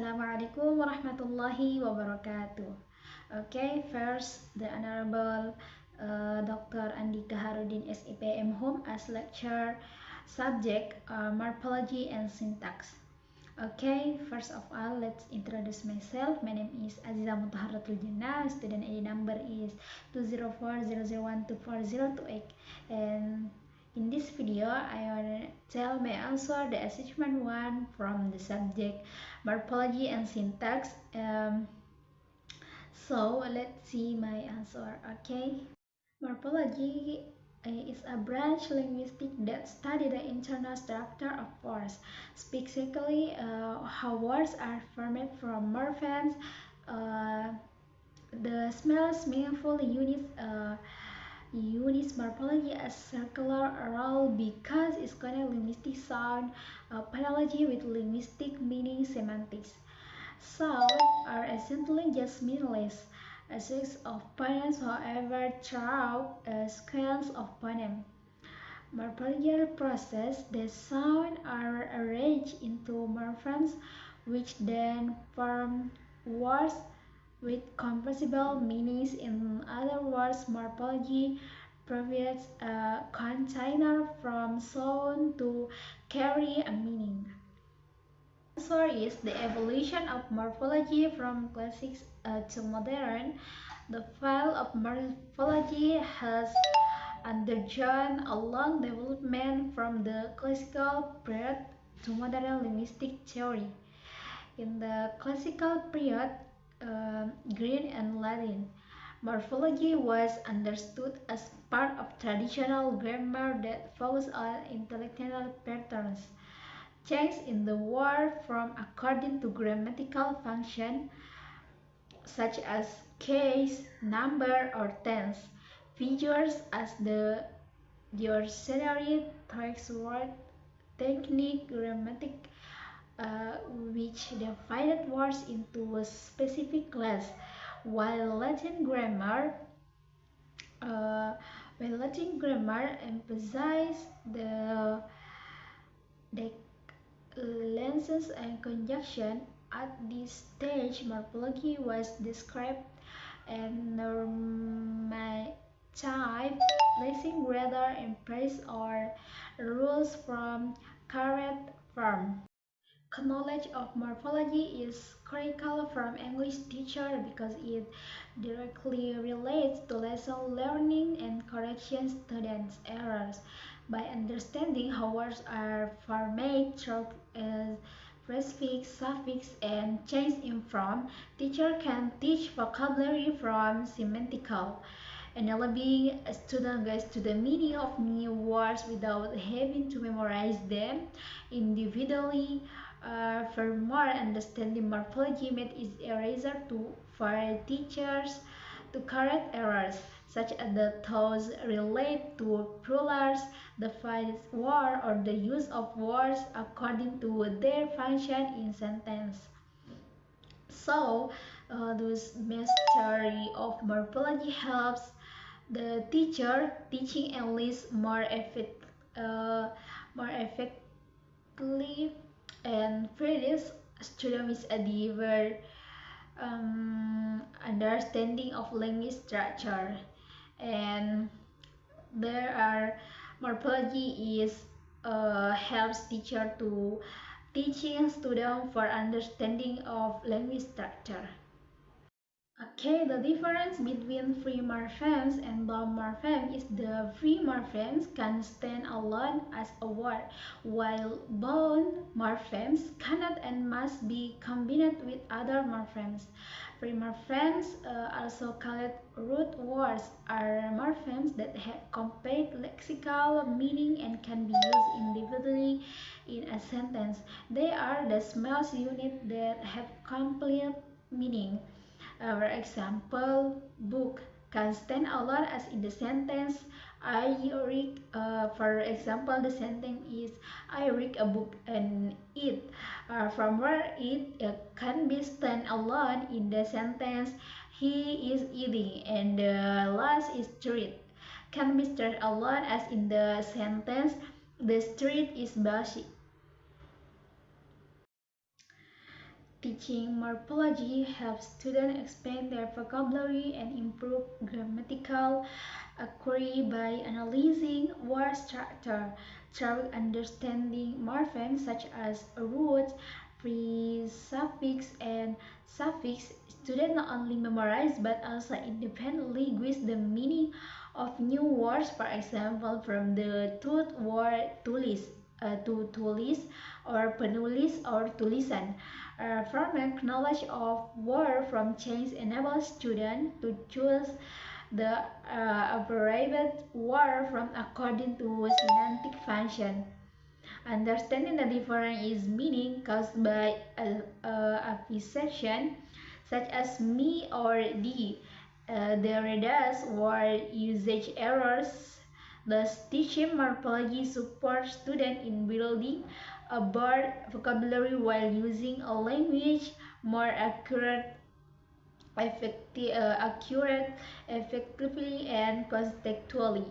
Assalamualaikum warahmatullahi wabarakatuh. Okay, first, the Honorable Dr. Andika Harudin SIPM Home as lecturer, subject morphology and syntax. Okay, first of all, let's introduce myself. My name is Aziza Mutaharatul Jannah. Student ID number is 20400124028. And in this video, I want to tell my answer the assessment 1 from the subject morphology and syntax. So let's see my answer. Okay, morphology is a branch linguistic that study the internal structure of words, specifically how words are formed from morphemes. Uh, the smallest meaningful units morphology as circular role because it's connect linguistic sound phonology with linguistic meaning semantics. Sound are essentially just meaningless. A series of phonemes, however, throughout a sequence of phonemes. Morphological process, the sounds are arranged into morphemes, which then form words with comprehensible meanings. In other words, morphology provides a container from sound to carry a meaning. Answer is the evolution of morphology from classics to modern. The field of morphology has undergone a long development from the classical period to modern linguistic theory. In the classical period, Greek and Latin, morphology was understood as part of traditional grammar that focused on intellectual patterns. Change in the word form according to grammatical function such as case, number, or tense. Features as the dictionary, text word, technique, grammatic, which divided words into a specific class, while uh, Latin grammar emphasizes the lenses and conjunction. At this stage, morphology was described and normative, placing rather emphasis or rules from current form. Knowledge of morphology is critical from English teacher because it directly relates to lesson learning and correction students' errors. By understanding how words are formed through prefix, suffix, and change in form, teacher can teach vocabulary from semantical, enabling a student gets to the meaning of new words without having to memorize them individually. For more understanding morphology made it easier for teachers to correct errors, such as those relate to plurals, the phrase word, or the use of words according to their function in sentence. So, this mastery of morphology helps the teacher teaching English more effectively and previous students with a deeper understanding of language structure. And there are morphology is helps teacher to teaching student for understanding of language structure. Okay, the difference between free morphemes and bound morphemes is the free morphemes can stand alone as a word, while bound morphemes cannot and must be combined with other morphemes. Free morphemes, also called root words, are morphemes that have complete lexical meaning and can be used individually in a sentence. They are the smallest unit that have complete meaning. For example, book can stand alone as in the sentence I read. For example, the sentence is I read a book and eat. From where it can be stand alone in the sentence he is eating, and the last is street can be stand alone as in the sentence the street is busy. Teaching morphology helps students expand their vocabulary and improve grammatical accuracy by analyzing word structure. Through understanding morphemes such as roots, prefix, and suffix, students not only memorize but also independently guess the meaning of new words. For example, from the tooth word to tulis or penulis or tulisan. Formal knowledge of word from change enables students to choose the appropriate word from according to semantic function. Understanding the difference is meaning caused by affixation, such as me or the. There is word usage errors. Thus, teaching morphology supports students in building a broad vocabulary while using a language more accurate, effectively, and contextually.